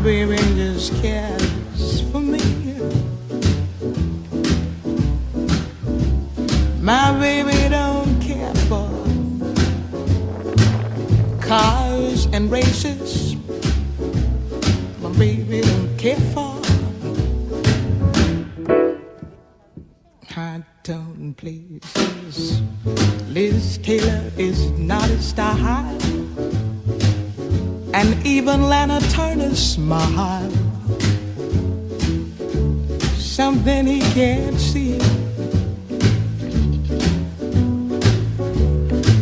baby just cares for me. My baby don't care for cars and races. My baby don't care for high tone places. Liz Taylor is not his style, and even Lana Turner's smile, something he can't see.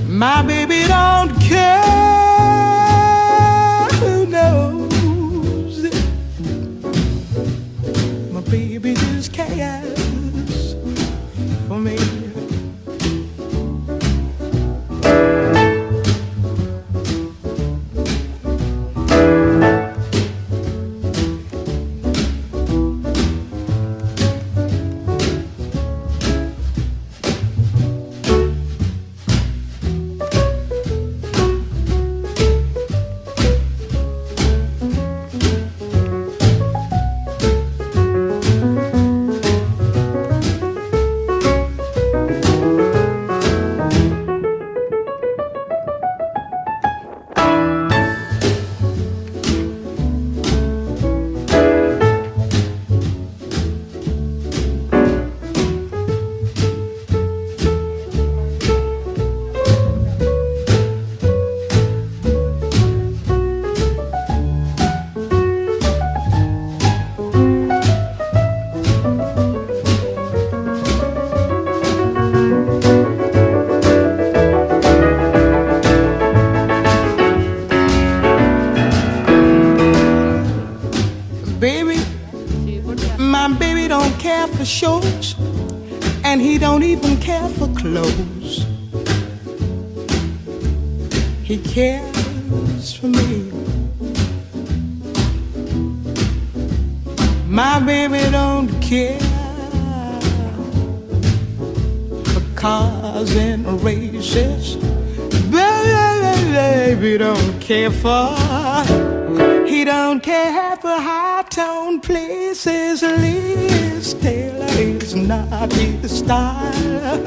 My baby don't care who knows it. My baby just cares for me. For shows, and he don't even care for clothes. He cares for me. My baby don't care for cars and races. Baby don't care for. He don't care for high-tone places. Liz Taylor is not his style,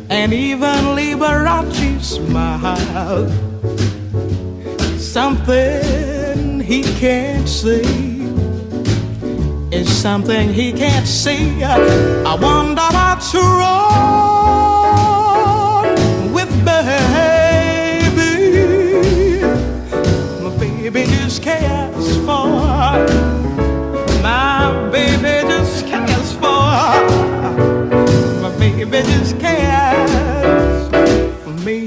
and even Liberace smile, something he can't see is something he can't see. I wonder what's wrong with baby. My baby just cares for. My baby just cares for. My baby just cares for me.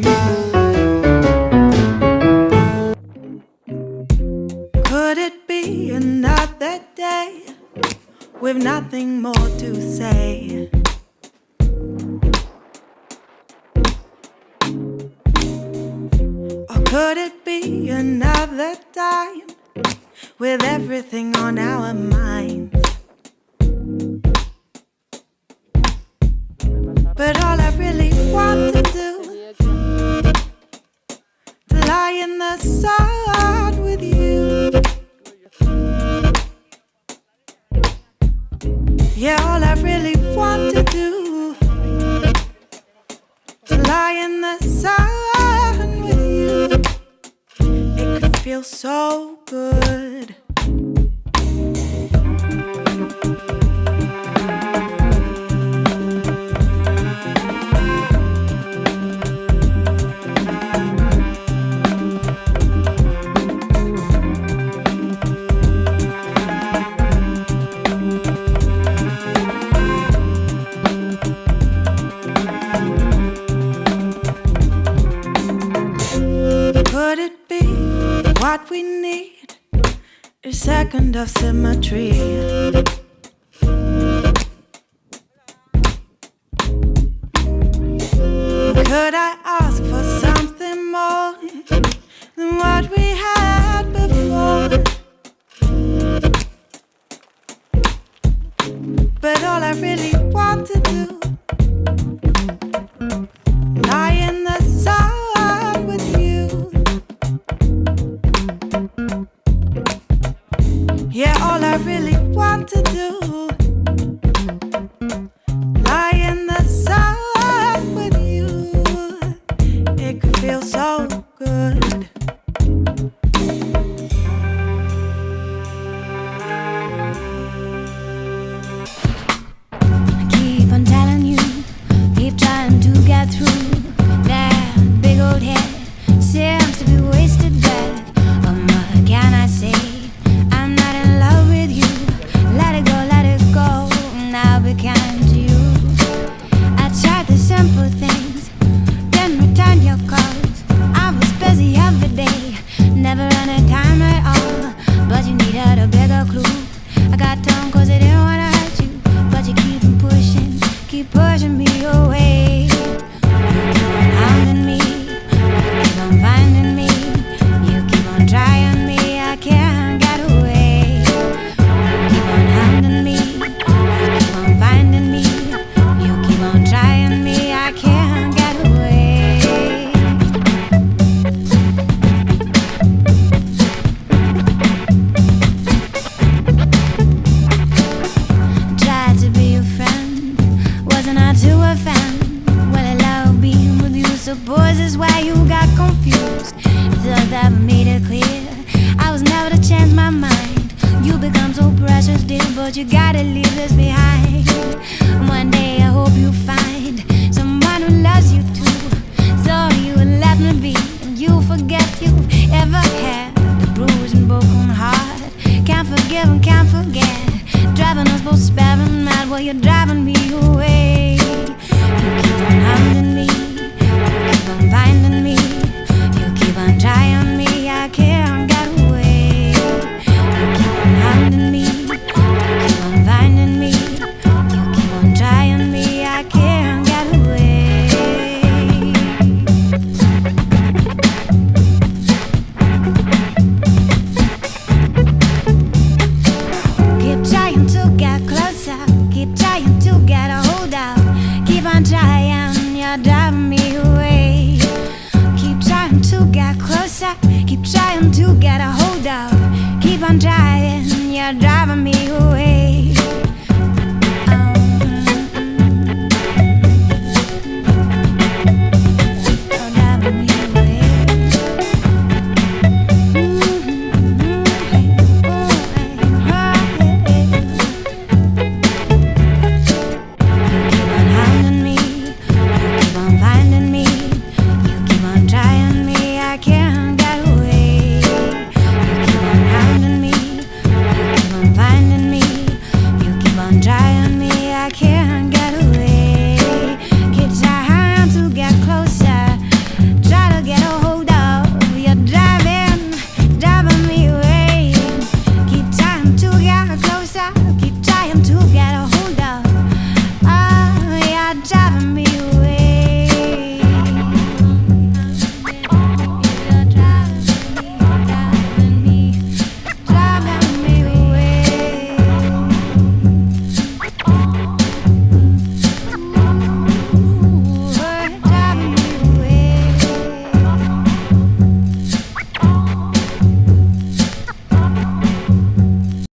Could it be another day with nothing more to say? Or could it be another time with everything on our minds? But all I really want to do, to lie in the sun with you. Yeah, all I really want to do, to lie in the sun with you. It could feel so good. Could it be what we need? A second of symmetry. Could I ask for something more than what we had before? But all I really want to do, lie in the sun with you. never made it clear I was never to change my mind. You become so precious, dear, but you gotta leave this behind. One day I hope you find someone who loves you too, so you will let me be, and you forget you've ever had a bruised and broken heart. Can't forgive and can't forget, driving us both sparing mad while you're driving me away. You keep on hounding me, you keep on finding me, you keep on trying me, I can't get away. You keep on hounding me, you keep on finding me, you keep on trying me, I can't get away. Keep trying to get closer, keep trying to get a hold of, keep on trying, you're driving me away. Keep trying to get closer, keep trying to get a hold of, keep on trying.